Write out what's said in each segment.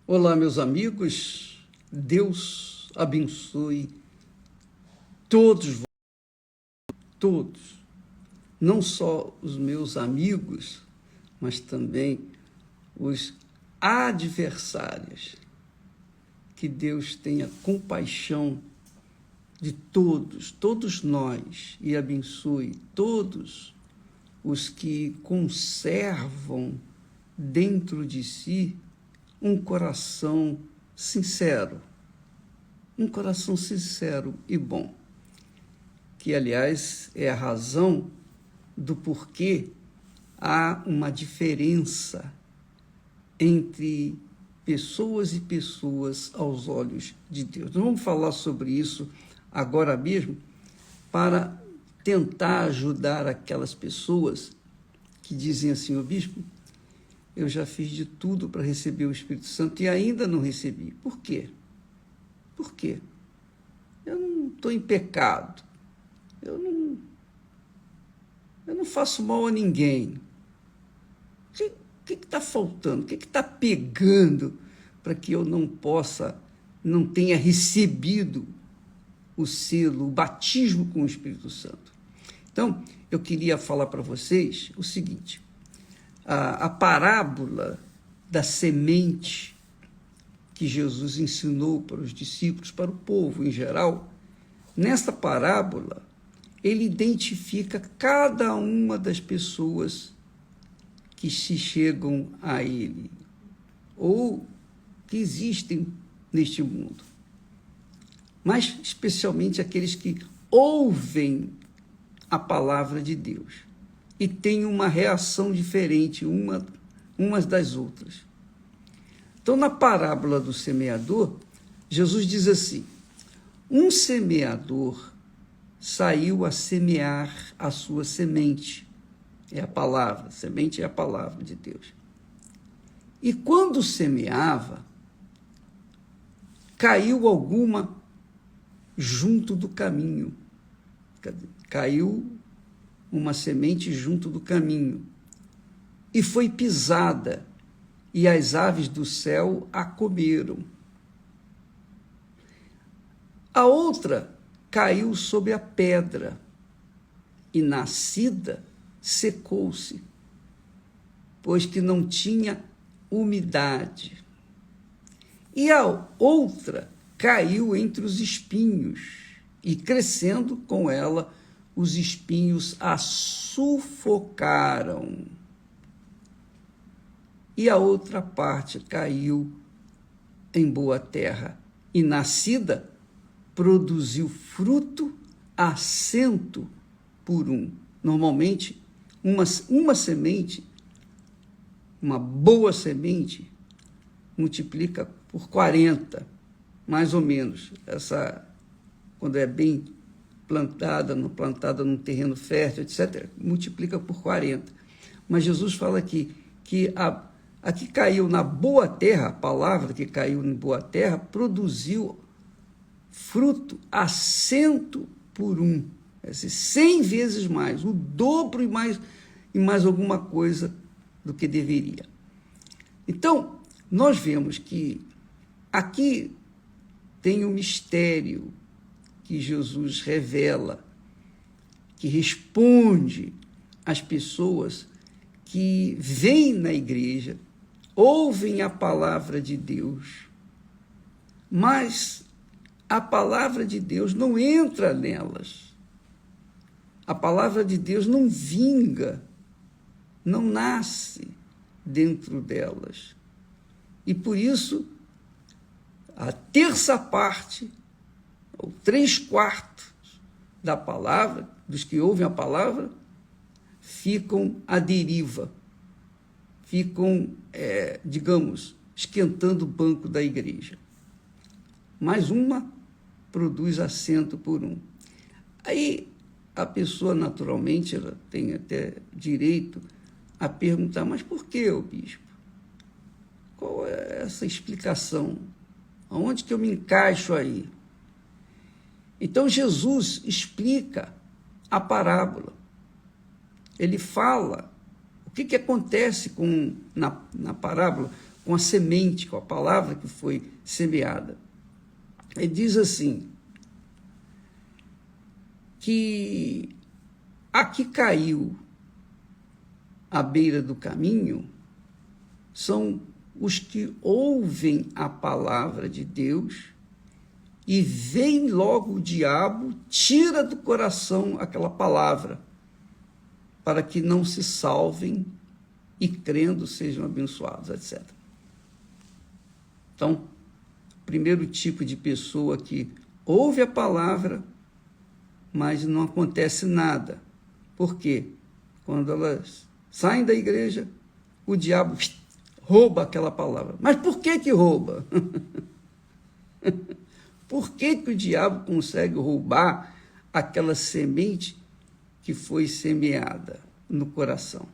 Olá, meus amigos, Deus abençoe todos, todos, não só os meus amigos, mas também os adversários. Que Deus tenha compaixão de todos nós, e abençoe todos os que conservam dentro de si um coração sincero e bom, que, aliás, é a razão do porquê há uma diferença entre pessoas e pessoas aos olhos de Deus. Nós vamos falar sobre isso agora mesmo para tentar ajudar aquelas pessoas que dizem assim: ô bispo, eu já fiz de tudo para receber o Espírito Santo e ainda não recebi. Por quê? Por quê? Eu não estou em pecado. Eu não faço mal a ninguém. O que está faltando? O que está pegando para que eu não tenha recebido o selo, o batismo com o Espírito Santo? Então, eu queria falar para vocês o seguinte: a parábola da semente que Jesus ensinou para os discípulos, para o povo em geral, nesta parábola, ele identifica cada uma das pessoas que se chegam a ele, ou que existem neste mundo, mas especialmente aqueles que ouvem a palavra de Deus e têm uma reação diferente umas das outras. Então, na parábola do semeador, Jesus diz assim: um semeador saiu a semear a sua semente. É a palavra, semente é a palavra de Deus. E quando semeava, caiu alguma junto do caminho. Caiu uma semente junto do caminho e foi pisada, e as aves do céu a comeram. A outra caiu sobre a pedra e, nascida, secou-se, pois que não tinha umidade. E a outra caiu entre os espinhos, e, crescendo com ela, os espinhos a sufocaram. E a outra parte caiu em boa terra, e, nascida, produziu fruto a 100 por 1. Normalmente, uma semente, uma boa semente, multiplica por 40, mais ou menos. Quando é bem plantada num terreno fértil, etc., multiplica por 40. Mas Jesus fala aqui que a que caiu na boa terra, a palavra que caiu em boa terra, produziu fruto a 100 por 1. É dizer, 100 vezes mais, o dobro e mais alguma coisa do que deveria. Então, nós vemos que aqui tem um mistério que Jesus revela, que responde às pessoas que vêm na igreja, ouvem a palavra de Deus, mas a palavra de Deus não entra nelas. A palavra de Deus não vinga, não nasce dentro delas. E por isso, a terça parte, ou 3/4 da palavra, dos que ouvem a palavra, ficam à deriva, ficam, esquentando o banco da igreja. Mais uma produz a 100 por 1. Aí a pessoa, naturalmente, ela tem até direito a perguntar: mas por que, ô bispo? Qual é essa explicação? Aonde que eu me encaixo aí? Então, Jesus explica a parábola. Ele fala o que acontece na parábola com a semente, com a palavra que foi semeada. Ele diz assim, que a que caiu à beira do caminho são os que ouvem a palavra de Deus e vem logo o diabo, tira do coração aquela palavra, para que não se salvem e, crendo, sejam abençoados, etc. Então, o primeiro tipo de pessoa que ouve a palavra, mas não acontece nada. Por quê? Quando elas saem da igreja, o diabo rouba aquela palavra. Mas por que rouba? Por que o diabo consegue roubar aquela semente que foi semeada no coração?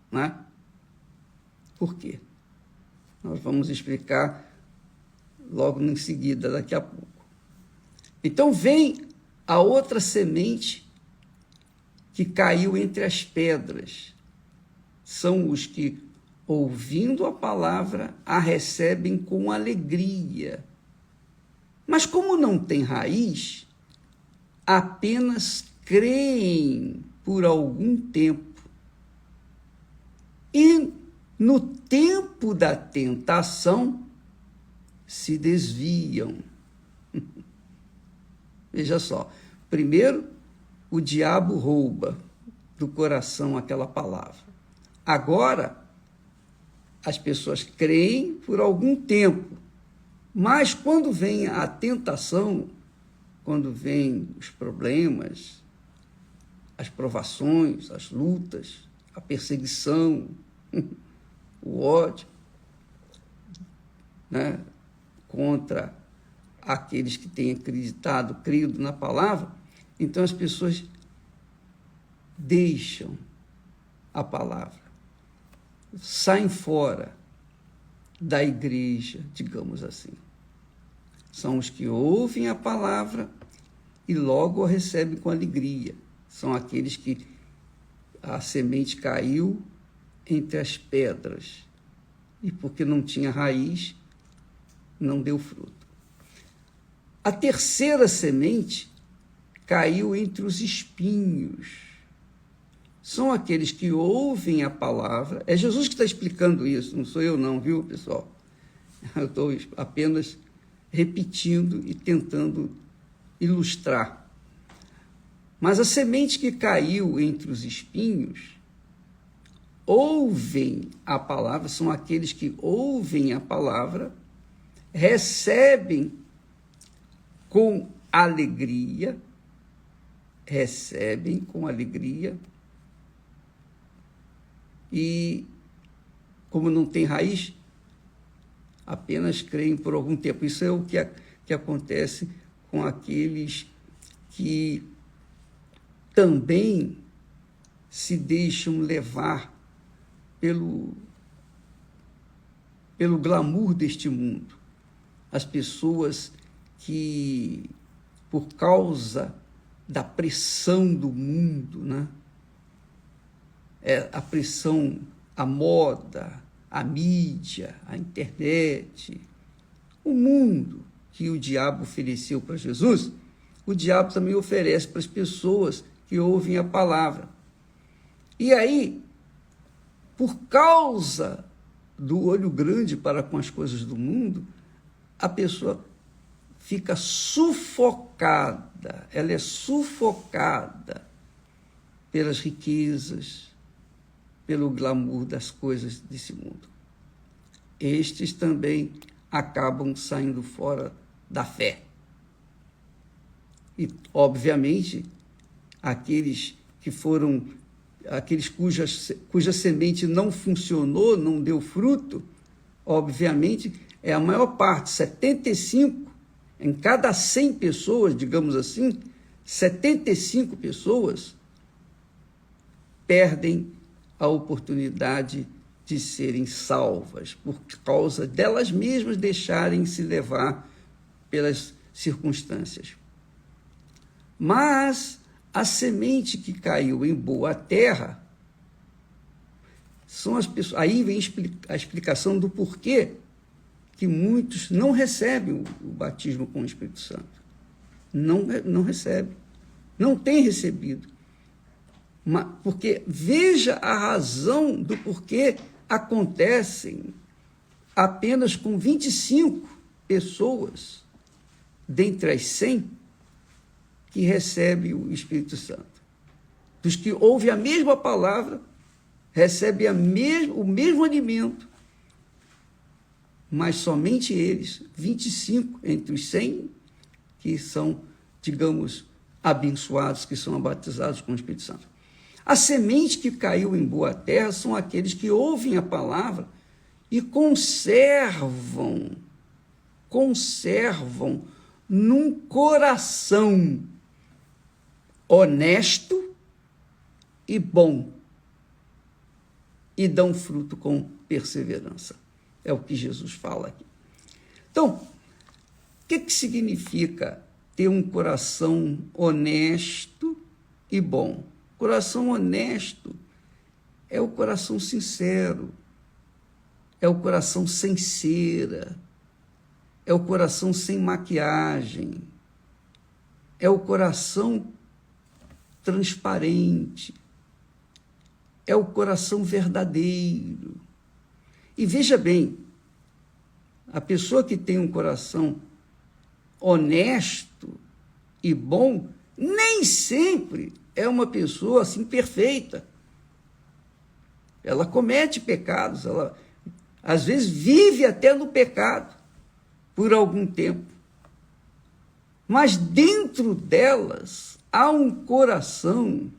Não é? Por quê? Nós vamos explicar logo em seguida, daqui a pouco. Então vem a outra semente que caiu entre as pedras. São os que, ouvindo a palavra, a recebem com alegria. Mas como não tem raiz, apenas creem por algum tempo. E no tempo da tentação se desviam. Veja só, primeiro o diabo rouba do coração aquela palavra. Agora, as pessoas creem por algum tempo, mas quando vem a tentação, quando vem os problemas, as provações, as lutas, a perseguição, o ódio, né, contra aqueles que têm acreditado, crido na palavra, então as pessoas deixam a palavra, saem fora da igreja, digamos assim. São os que ouvem a palavra e logo a recebem com alegria. São aqueles que a semente caiu entre as pedras e porque não tinha raiz, não deu fruto. A terceira semente caiu entre os espinhos. São aqueles que ouvem a palavra. É Jesus que está explicando isso, não sou eu não, viu, pessoal? Eu estou apenas repetindo e tentando ilustrar. Mas a semente que caiu entre os espinhos ouvem a palavra, são aqueles que ouvem a palavra, recebem com alegria, e, como não tem raiz, apenas creem por algum tempo. Isso é o que acontece com aqueles que também se deixam levar pelo glamour deste mundo. As pessoas que, por causa da pressão do mundo, né? A pressão, a moda, a mídia, a internet, o mundo que o diabo ofereceu para Jesus, o diabo também oferece para as pessoas que ouvem a palavra. E aí, por causa do olho grande para com as coisas do mundo, a pessoa fica sufocada, ela é sufocada pelas riquezas, pelo glamour das coisas desse mundo. Estes também acabam saindo fora da fé. E, obviamente, aqueles cuja semente não funcionou, não deu fruto, obviamente, é a maior parte, 75, em cada 100 pessoas, digamos assim, 75 pessoas perdem a oportunidade de serem salvas, por causa delas mesmas deixarem se levar pelas circunstâncias. Mas a semente que caiu em boa terra são as pessoas. Aí vem a explicação do porquê que muitos não recebem o batismo com o Espírito Santo. Não recebem. Não têm recebido. Porque veja a razão do porquê acontecem apenas com 25 pessoas dentre as 100 que recebem o Espírito Santo. Dos que ouvem a mesma palavra, recebem o mesmo alimento, mas somente eles, 25 entre os 100, que são, digamos, abençoados, que são batizados com o Espírito Santo. A semente que caiu em boa terra são aqueles que ouvem a palavra e conservam num coração honesto e bom, e dão fruto com perseverança. É o que Jesus fala aqui. Então, o que significa ter um coração honesto e bom? Coração honesto é o coração sincero, é o coração sem cera, é o coração sem maquiagem, é o coração transparente, é o coração verdadeiro. E veja bem, a pessoa que tem um coração honesto e bom, nem sempre é uma pessoa assim perfeita. Ela comete pecados, ela às vezes vive até no pecado por algum tempo. Mas dentro delas há um coração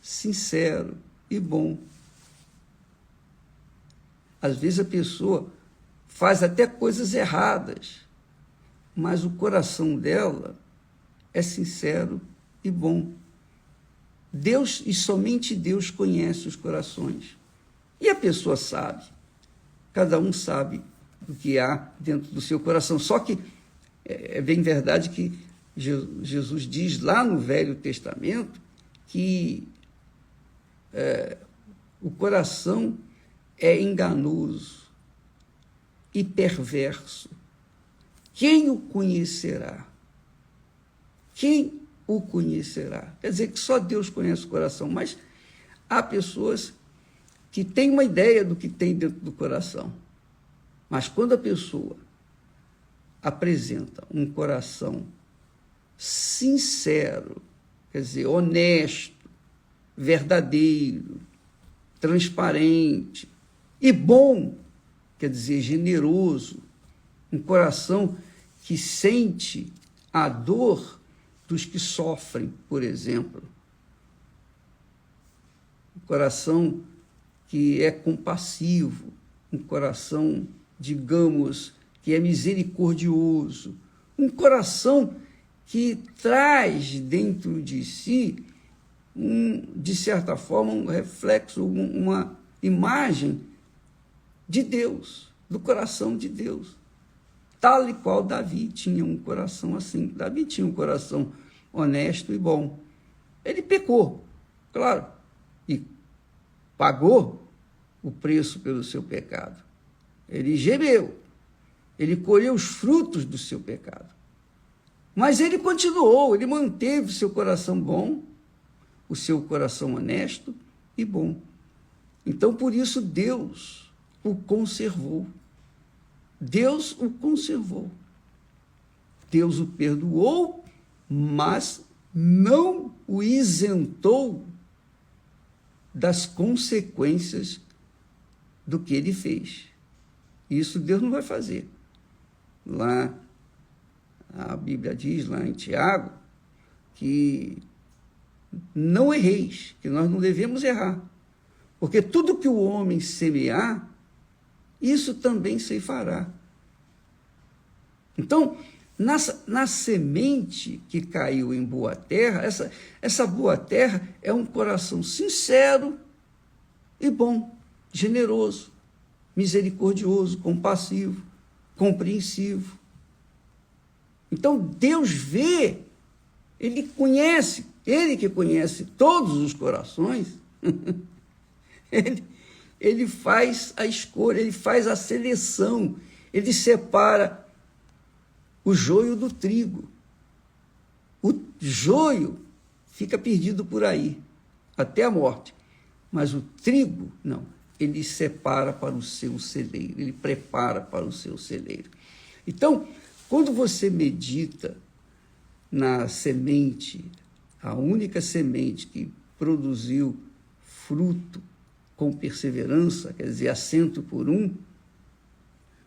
sincero e bom. Às vezes a pessoa faz até coisas erradas, mas o coração dela é sincero e bom. Deus, e somente Deus, conhece os corações. E a pessoa sabe. Cada um sabe o que há dentro do seu coração. Só que é bem verdade que Jesus diz lá no Velho Testamento que o coração é enganoso e perverso. Quem o conhecerá? Quem o conhecerá? Quer dizer que só Deus conhece o coração, mas há pessoas que têm uma ideia do que tem dentro do coração. Mas quando a pessoa apresenta um coração sincero, quer dizer, honesto, verdadeiro, transparente e bom, quer dizer, generoso, um coração que sente a dor dos que sofrem, por exemplo. Um coração que é compassivo, um coração, digamos, que é misericordioso, um coração que traz dentro de si, de certa forma, um reflexo, uma imagem de Deus, do coração de Deus. Tal e qual Davi tinha um coração assim. Davi tinha um coração honesto e bom. Ele pecou, claro, e pagou o preço pelo seu pecado. Ele gemeu, ele colheu os frutos do seu pecado. Mas ele continuou, ele manteve o seu coração bom, o seu coração honesto e bom. Então, por isso, Deus o conservou. Deus o conservou. Deus o perdoou, mas não o isentou das consequências do que ele fez. Isso Deus não vai fazer. Lá, a Bíblia diz, lá em Tiago, que não erreis, que nós não devemos errar. Porque tudo que o homem semear, isso também ceifará. Então, na semente que caiu em boa terra, essa boa terra é um coração sincero e bom, generoso, misericordioso, compassivo, compreensivo. Então, Deus vê, Ele que conhece todos os corações, Ele faz a escolha, ele faz a seleção, ele separa o joio do trigo. O joio fica perdido por aí, até a morte. Mas o trigo, não, ele separa para o seu celeiro, ele prepara para o seu celeiro. Então, quando você medita na semente, a única semente que produziu fruto com perseverança, quer dizer, a 100%,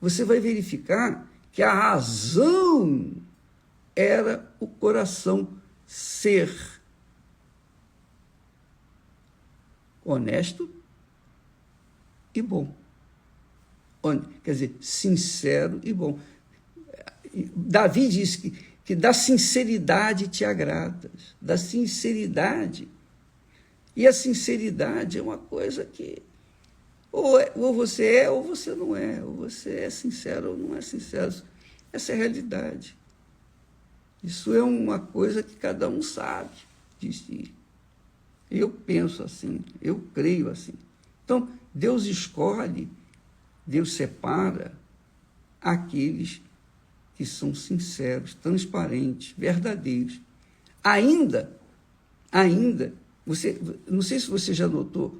você vai verificar que a razão era o coração ser honesto e bom. Quer dizer, sincero e bom. Davi diz que da sinceridade te agradas, da sinceridade. E a sinceridade é uma coisa que ou você é ou você não é, ou você é sincero ou não é sincero. Essa é a realidade. Isso é uma coisa que cada um sabe de si. Eu penso assim, eu creio assim. Então, Deus escolhe, Deus separa aqueles que são sinceros, transparentes, verdadeiros. Ainda, não sei se você já notou,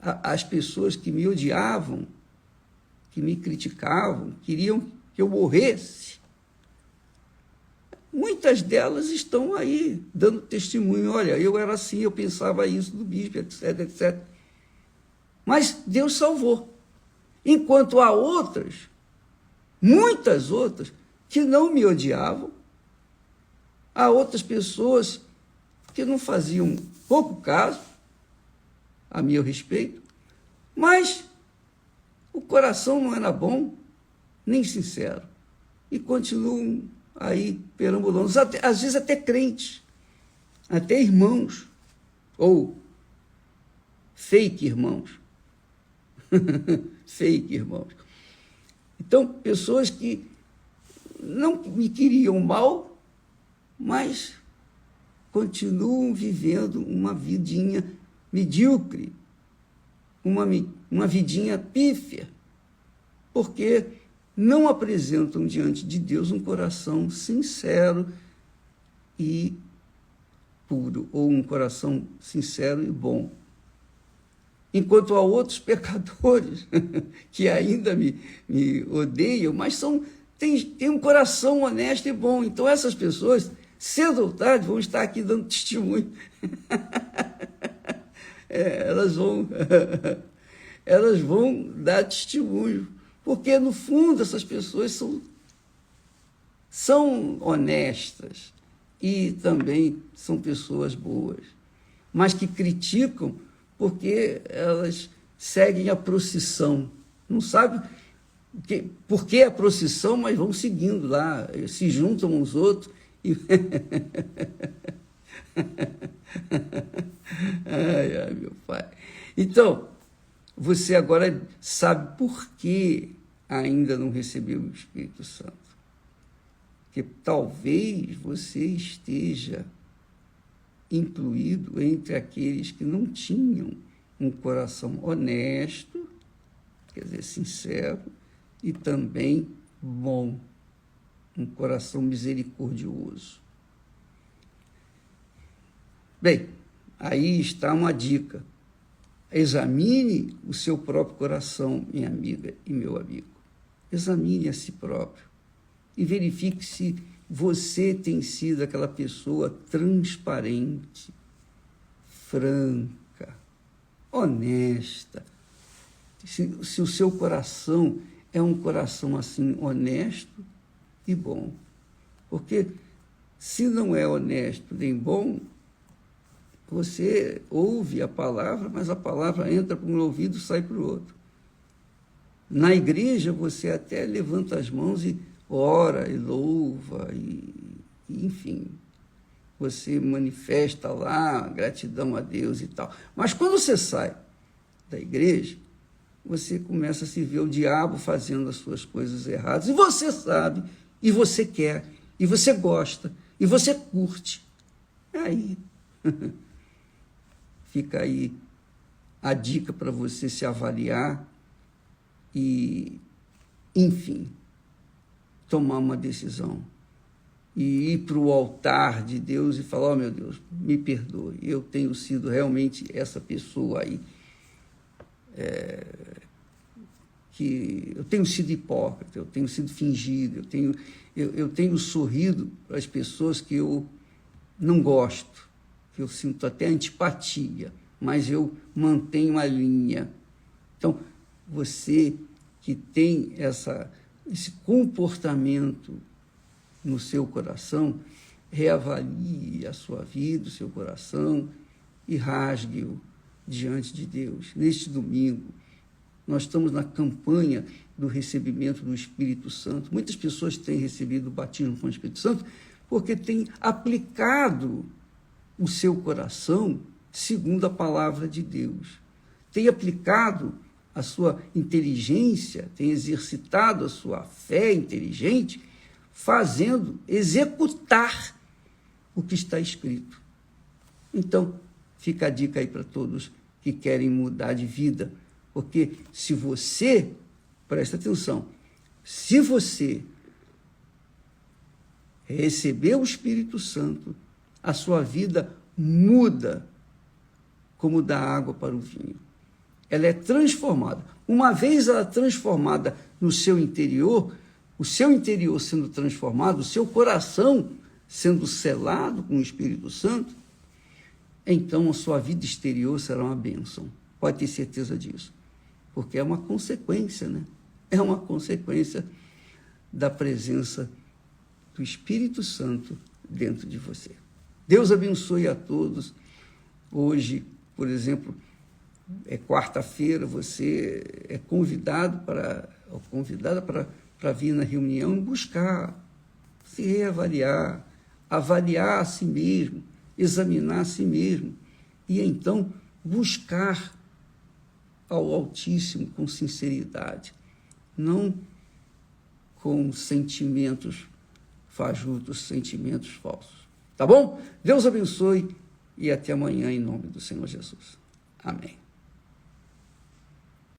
as pessoas que me odiavam, que me criticavam, queriam que eu morresse, muitas delas estão aí dando testemunho. Olha, eu era assim, eu pensava isso do bispo, etc, etc. Mas Deus salvou. Enquanto há outras, muitas outras, que não me odiavam, há outras pessoas que não faziam pouco caso a meu respeito, mas o coração não era bom, nem sincero, e continuam aí perambulando, às vezes até crentes, até irmãos, ou fake irmãos. Fake irmãos. Então, pessoas que não me queriam mal, mas continuam vivendo uma vidinha medíocre, uma vidinha pífia, porque não apresentam diante de Deus um coração sincero e puro, ou um coração sincero e bom. Enquanto há outros pecadores que ainda me odeiam, mas têm um coração honesto e bom. Então, essas pessoas, cedo ou tarde, vão estar aqui dando testemunho. Elas vão dar testemunho, porque, no fundo, essas pessoas são honestas e também são pessoas boas, mas que criticam porque elas seguem a procissão. Não sabem por que a procissão, mas vão seguindo lá, se juntam uns outros e... ai, meu pai. Então, você agora sabe por que ainda não recebeu o Espírito Santo. Que talvez você esteja incluído entre aqueles que não tinham um coração honesto, quer dizer, sincero, e também bom, um coração misericordioso. Bem, aí está uma dica. Examine o seu próprio coração, minha amiga e meu amigo. Examine a si próprio e verifique se você tem sido aquela pessoa transparente, franca, honesta. Se o seu coração é um coração assim honesto e bom. Porque se não é honesto nem bom, você ouve a palavra, mas a palavra entra por um ouvido e sai para o outro. Na igreja, você até levanta as mãos e ora e louva, e enfim, você manifesta lá gratidão a Deus e tal. Mas quando você sai da igreja, você começa a se ver o diabo fazendo as suas coisas erradas, e você sabe, e você quer, e você gosta, e você curte. Aí, fica aí a dica para você se avaliar e, enfim, tomar uma decisão e ir para o altar de Deus e falar: oh, meu Deus, me perdoe, eu tenho sido realmente essa pessoa aí, que eu tenho sido hipócrita, eu tenho sido fingido, eu tenho sorrido para as pessoas que eu não gosto, que eu sinto até antipatia, mas eu mantenho a linha. Então, você que tem esse comportamento no seu coração, reavalie a sua vida, o seu coração e rasgue-o diante de Deus. Neste domingo, nós estamos na campanha do recebimento do Espírito Santo. Muitas pessoas têm recebido o batismo com o Espírito Santo porque têm aplicado o seu coração segundo a palavra de Deus. Têm aplicado a sua inteligência, têm exercitado a sua fé inteligente, executar o que está escrito. Então, fica a dica aí para todos que querem mudar de vida, porque se você, presta atenção, se você receber o Espírito Santo, a sua vida muda como da água para o vinho. Ela é transformada. Uma vez ela transformada no seu interior, o seu interior sendo transformado, o seu coração sendo selado com o Espírito Santo, então a sua vida exterior será uma bênção. Pode ter certeza disso. Porque é uma consequência, né? É uma consequência da presença do Espírito Santo dentro de você. Deus abençoe a todos. Hoje, por exemplo, é quarta-feira, você é convidada para vir na reunião e buscar, se reavaliar, avaliar a si mesmo, examinar a si mesmo e então buscar ao Altíssimo com sinceridade, não com sentimentos fajutos, sentimentos falsos. Tá bom? Deus abençoe e até amanhã em nome do Senhor Jesus. Amém.